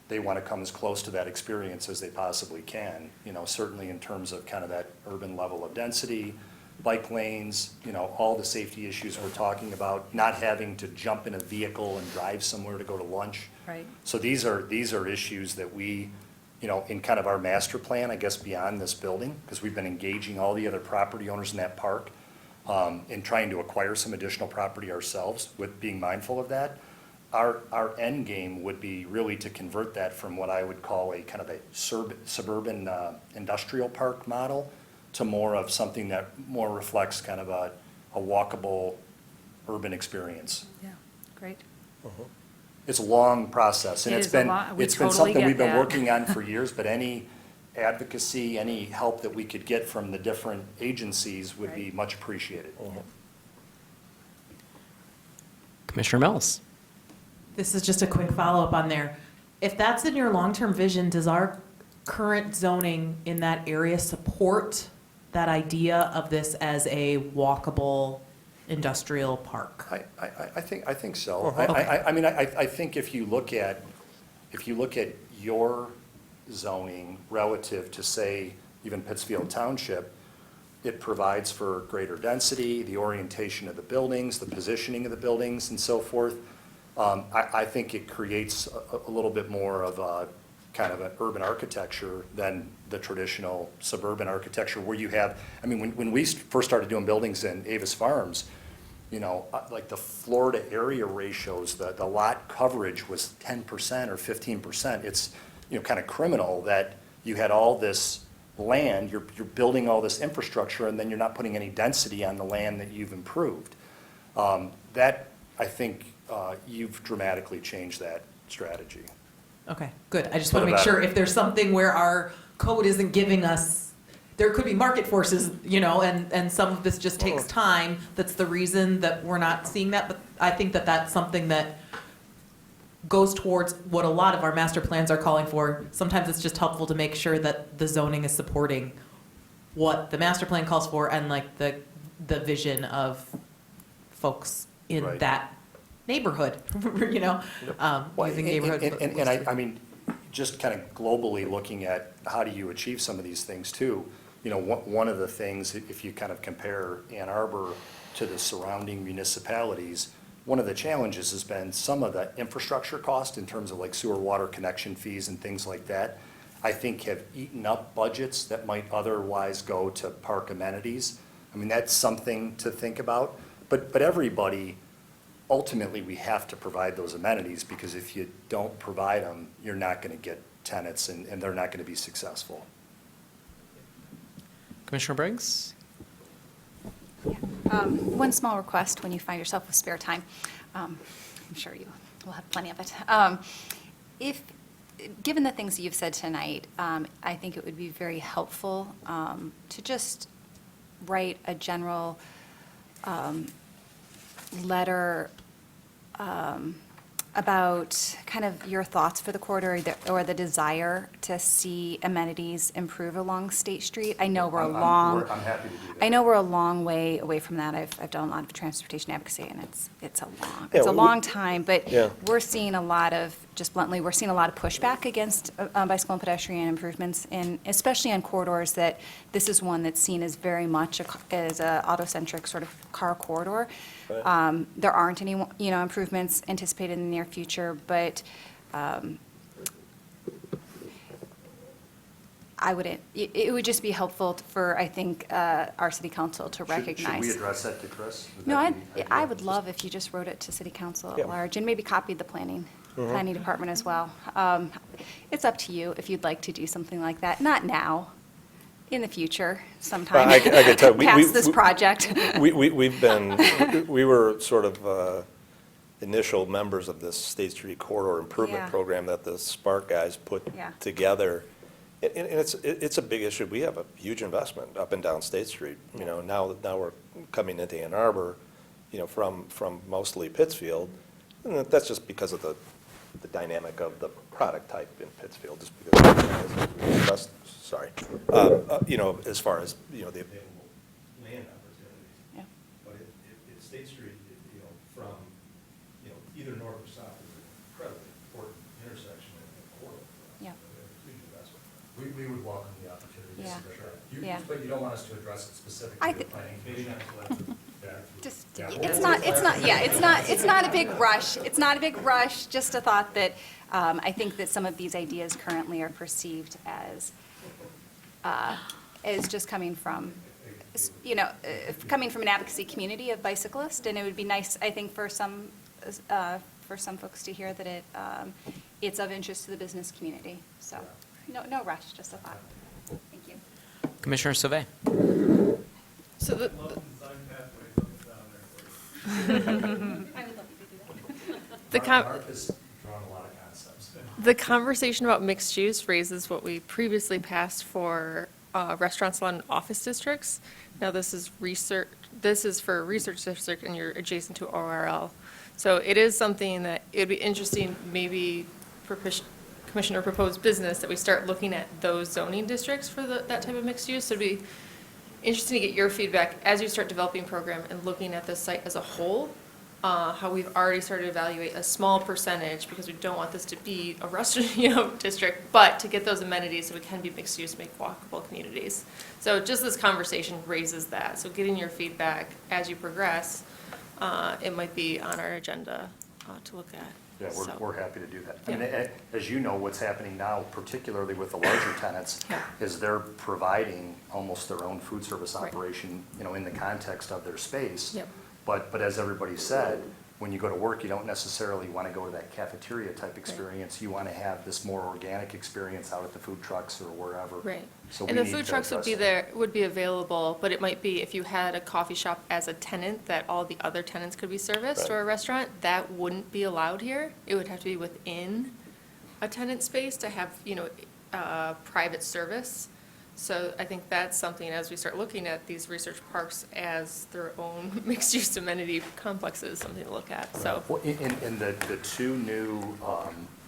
they want to come as close to that experience as they possibly can. You know, certainly in terms of kind of that urban level of density, bike lanes, you know, all the safety issues we're talking about, not having to jump in a vehicle and drive somewhere to go to lunch. Right. So these are issues that we, you know, in kind of our master plan, I guess, beyond this building, because we've been engaging all the other property owners in that park, in trying to acquire some additional property ourselves, with being mindful of that. Our end game would be really to convert that from what I would call a kind of a suburban industrial park model to more of something that more reflects kind of a walkable urban experience. Yeah, great. It's a long process, and It it's is a been, lot. We it's been totally something we've get been that. working on for years, but any advocacy, any help that we could get from the different agencies would be Right. much appreciated. Commissioner Mills. This is just a quick follow-up on there. If that's in your long-term vision, does our current zoning in that area support that idea of this as a walkable industrial park? I think so. Okay. I mean, I think if you look at your zoning relative to, say, even Pittsfield Township, it provides for greater density, the orientation of the buildings, the positioning of the buildings, and so forth. I think it creates a little bit more of a kind of an urban architecture than the traditional suburban architecture where you have, I mean, when we first started doing buildings in Avis Farms, you know, like the floor to area ratios, the lot coverage was 10% or 15%. It's, you know, kind of criminal that you had all this land, you're building all this infrastructure, and then you're not putting any density on the land that you've improved. That, I think, you've dramatically changed that strategy. Okay, good. I just For want to the make sure better. if there's something where our code isn't giving us, there could be market forces, you know, and some of this just takes time. That's the reason that we're not seeing that. But I think that that's something that goes towards what a lot of our master plans are calling for. Sometimes it's just helpful to make sure that the zoning is supporting what the master plan calls for and like the vision of folks in Right. that neighborhood, you know, Well, using neighborhoods. And I mean, just kind of globally looking at how do you achieve some of these things too. You know, one of the things, if you kind of compare Ann Arbor to the surrounding municipalities, one of the challenges has been some of the infrastructure cost in terms of like sewer water connection fees and things like that. I think have eaten up budgets that might otherwise go to park amenities. I mean, that's something to think about. But everybody, ultimately, we have to provide those amenities, because if you don't provide them, you're not going to get tenants, and they're not going to be successful. Commissioner Briggs? One small request when you find yourself with spare time. I'm sure you will have plenty of it. Given the things that you've said tonight, I think it would be very helpful to just write a general letter about kind of your thoughts for the corridor, or the desire to see amenities improve along State Street. I know we're I'm happy to do that. I know we're a long way away from that. I've done a lot of transportation advocacy, and it's Yeah, a long time, but Yeah. we're seeing a lot of, just bluntly, we're seeing a lot of pushback against bicycle and pedestrian improvements, and especially on corridors that, this is one that's seen as very much as a auto-centric sort of car corridor. There aren't any, improvements anticipated in the near future, but it would just be helpful for, I think, our city council to recognize. Should we address that to Chris? Would No, that be I ideal? would love if you just wrote it to city council Yeah. at large, and maybe copied the planning department as well. It's up to you if you'd like to do something like that. Not now, in the future, sometime, I can tell, past this project. we were sort of initial members of this State Street Corridor Improvement Yeah. Program that the Spark guys put Yeah. together. And it's a big issue. We have a huge investment up and down State Street. Now we're coming into Ann Arbor, from mostly Pittsfield. And that's just because of the dynamic of the product type in Pittsfield, just because, as far as, the available land opportunities. Yeah. But it's State Street, from, either north or south is an incredibly important intersection and corridor for us. Yeah. Huge investment. We would welcome the opportunity to Yeah. submit that. Yeah. But you don't want us to address it I specifically thi- with planning. Maybe not until after. Just, Yeah. it's not a big rush. It's not a big rush, just a thought that, I think that some of these ideas currently are perceived as just coming from, coming from an advocacy community of bicyclists, and it would be nice, I think, for some folks to hear that it's of interest to the business community. So, no rush, just a thought. Thank you. Commissioner Sauvé? So the, the Mark has drawn a lot of concepts. The conversation about mixed use raises what we previously passed for restaurants along office districts. Now, this is for a research district, and you're adjacent to ORL. So it is something that it would be interesting, maybe for Commissioner proposed business, that we start looking at those zoning districts for that type of mixed use. So it'd be interesting to get your feedback as you start developing program and looking at the site as a whole, how we've already started to evaluate a small percentage, because we don't want this to be a restaurant, district, but to get those amenities so it can be mixed use, make walkable communities. So just this conversation raises that. So getting your feedback as you progress, it might be on our agenda to look at. Yeah, So- we're happy to do that. I Yeah. mean, as you know, what's happening now, particularly with the larger tenants, Yeah. is they're providing almost their own food service Right. operation, in the context of their space. Yep. But as everybody said, when you go to work, you don't necessarily want to go to that cafeteria type experience. You want to have this more organic experience out at the food trucks or wherever. Right. So And we the need food to trucks would be address there, would be available, but it might be if you had a coffee shop as a tenant, that all the other tenants could be serviced, or a restaurant, that wouldn't be allowed here. It would have to be within a tenant space to have, private service. So I think that's something, as we start looking at these research parks as their own mixed-use amenity complexes, something to look at, so. Well, in the two new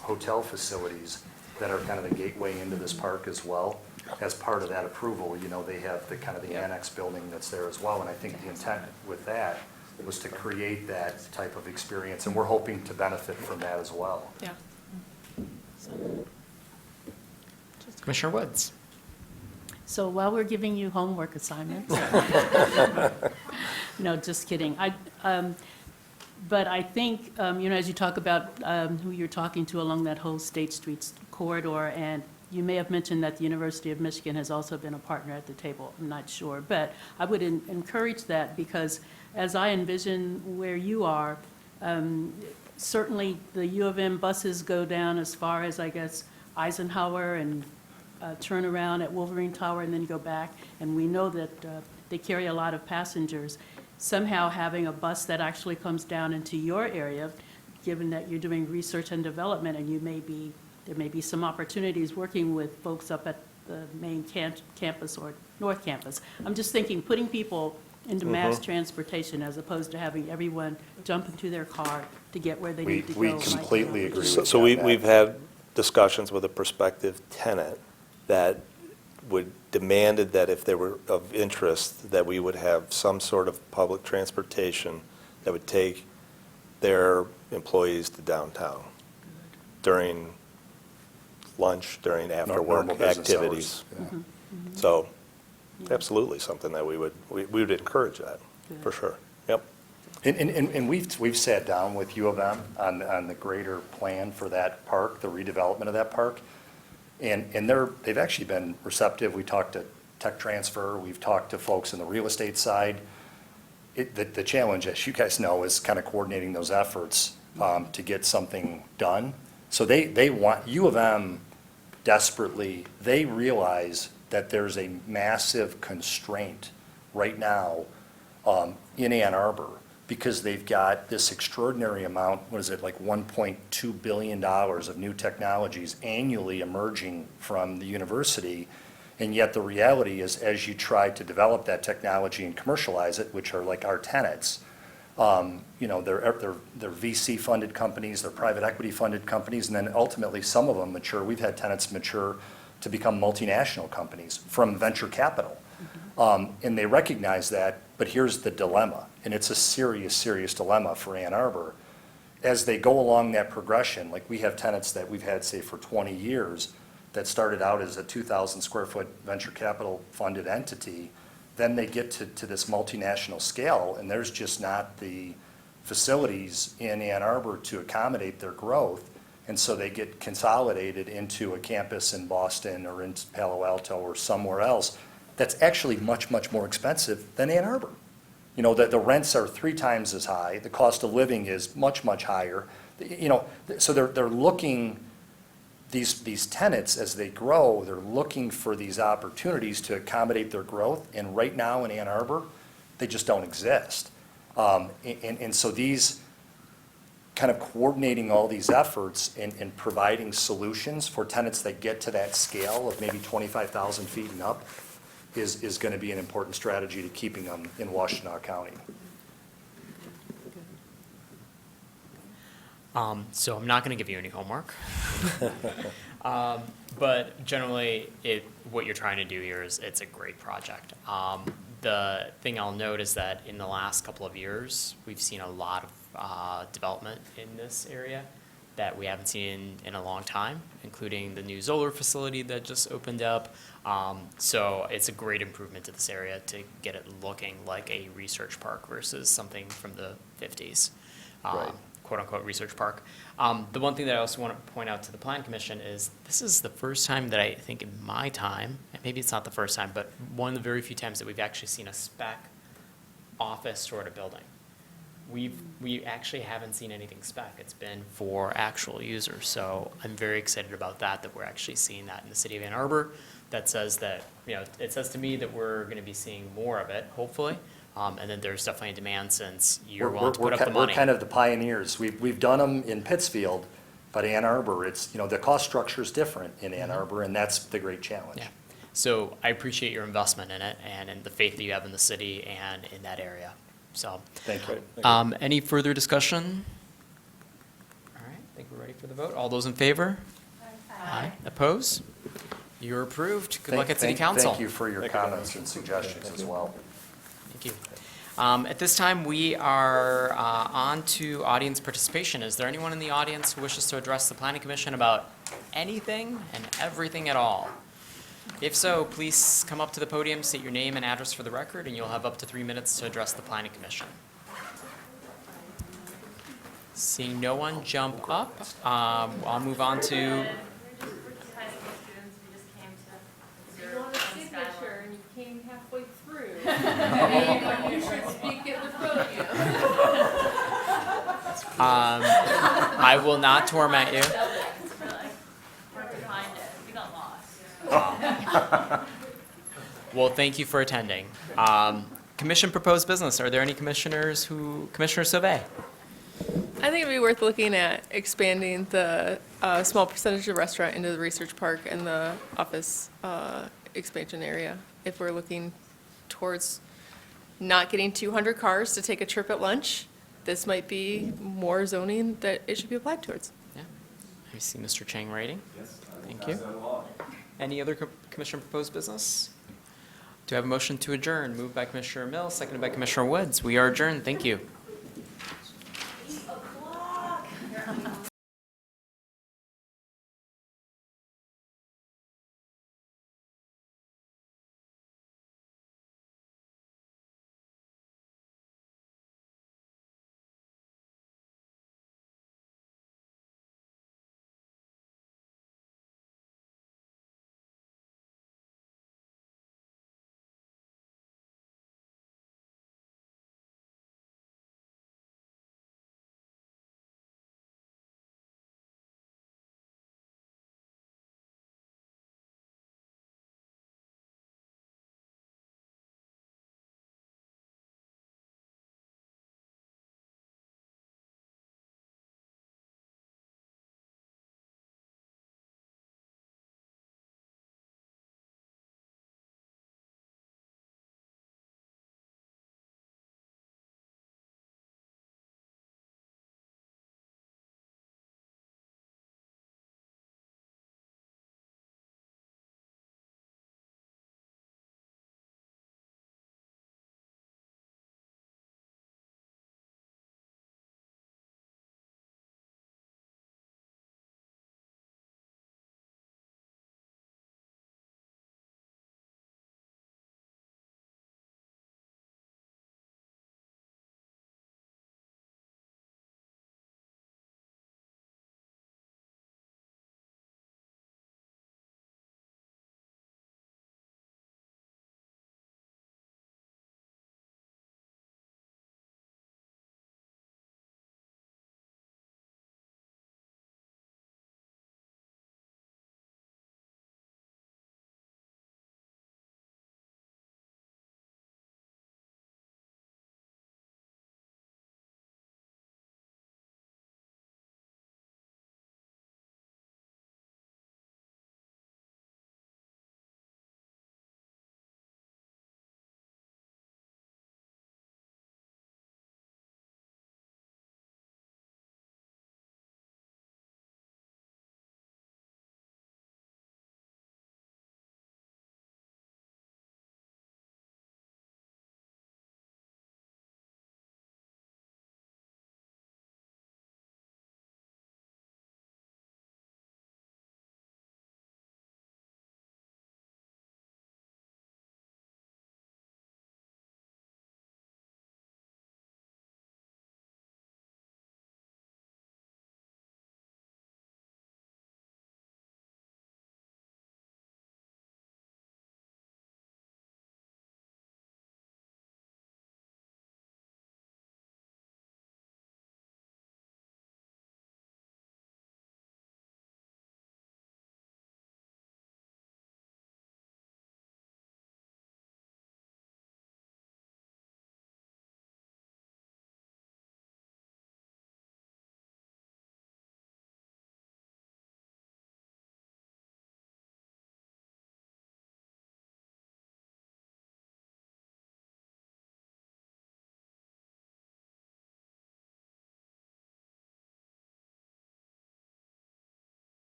hotel facilities that are kind of the gateway into this park as well, as part of that approval, they have the kind of the annex building that's there as well. And I think the intent with that was to create that type of experience, and we're hoping to benefit from that as well. Yeah. Commissioner Woods? So while we're giving you homework assignments. No, just kidding. But I think, as you talk about who you're talking to along that whole State Street corridor, and you may have mentioned that the University of Michigan has also been a partner at the table. I'm not sure. But I would encourage that because as I envision where you are, certainly the U of M buses go down as far as, I guess, Eisenhower and turn around at Wolverine Tower and then go back. And we know that they carry a lot of passengers. Somehow having a bus that actually comes down into your area, given that you're doing research and development and there may be some opportunities working with folks up at the main campus or North Campus. I'm just thinking, putting people into mass transportation as opposed to having everyone jump into their car to get where they need to go. We might be completely an agree opportunity. with So you on that. we've had discussions with a prospective tenant that would demanded that if they were of interest, that we would have some sort of public transportation that would take their employees to downtown during lunch, during after-work Normal business activities. hours, yeah. So absolutely something that we would encourage that, for sure. Yep. And we've sat down with U of M on the greater plan for that park, the redevelopment of that park. And they've actually been receptive. We talked to Tech Transfer, we've talked to folks in the real estate side. The challenge, as you guys know, is kind of coordinating those efforts to get something done. So they want, U of M desperately, they realize that there's a massive constraint right now in Ann Arbor because they've got this extraordinary amount, what is it, like $1.2 billion of new technologies annually emerging from the university. And yet the reality is, as you try to develop that technology and commercialize it, which are like our tenants, you know, they're VC-funded companies, they're private equity-funded companies, and then ultimately some of them mature. We've had tenants mature to become multinational companies from venture capital. And they recognize that, but here's the dilemma, and it's a serious, serious dilemma for Ann Arbor. As they go along that progression, like we have tenants that we've had, say, for 20 years that started out as a 2,000 square foot venture capital funded entity, then they get to this multinational scale, and there's just not the facilities in Ann Arbor to accommodate their growth. And so they get consolidated into a campus in Boston or in Palo Alto or somewhere else that's actually much, much more expensive than Ann Arbor. You know, the rents are 3 times as high, the cost of living is much, much higher. You know, so they're looking, these tenants, as they grow, they're looking for these opportunities to accommodate their growth, and right now in Ann Arbor, they just don't exist. And so these, kind of coordinating all these efforts and providing solutions for tenants that get to that scale of maybe 25,000 feet and up is going to be an important strategy to keeping them in Washtenaw County. So I'm not going to give you any homework. But generally, what you're trying to do here is, it's a great project. The thing I'll note is that in the last couple of years, we've seen a lot of development in this area that we haven't seen in a long time, including the new Zoller facility that just opened up. So it's a great improvement to this area to get it looking like a research park versus something from the 50s. Right. Quote-unquote research park. The one thing that I also want to point out to the Plan Commission is this is the first time that I think in my time, and maybe it's not the first time, but one of the very few times that we've actually seen a spec office sort of building. We actually haven't seen anything spec. It's been for actual users. So I'm very excited about that we're actually seeing that in the city of Ann Arbor. That says that, you know, it says to me that we're going to be seeing more of it, hopefully. And then there's definitely a demand since you're willing to put up the money. We're kind of the pioneers. We've done them in Pittsfield, but Ann Arbor, it's, you know, the cost structure is different in Ann Arbor, and that's the great challenge. Yeah. So I appreciate your investment in it and in the faith that you have in the city and in that area. So, Thank you. any further discussion? All right, I think we're ready for the vote. All those in favor? Aye. Oppose? You're approved. Good luck at City Council. Thank you for your comments and suggestions as well. Thank you. At this time, we are on to audience participation. Is there anyone in the audience who wishes to address the Planning Commission about anything and everything at all? If so, please come up to the podium, state your name and address for the record, and you'll have up to 3 minutes to address the Planning Commission. Seeing no one jump up, I'll move on to... I will not torment you. Well, thank you for attending. Commission proposed business. Are there any commissioners Commissioner Sauvé? I think it'd be worth looking at expanding the small percentage of restaurant into the research park and the office expansion area. If we're looking towards not getting 200 cars to take a trip at lunch, this might be more zoning that it should be applied towards. Yeah. I see Mr. Chang writing. Yes. Thank you. Any other commission proposed business? Do I have a motion to adjourn? Moved by Commissioner Mills, seconded by Commissioner Woods. We are adjourned. Thank you.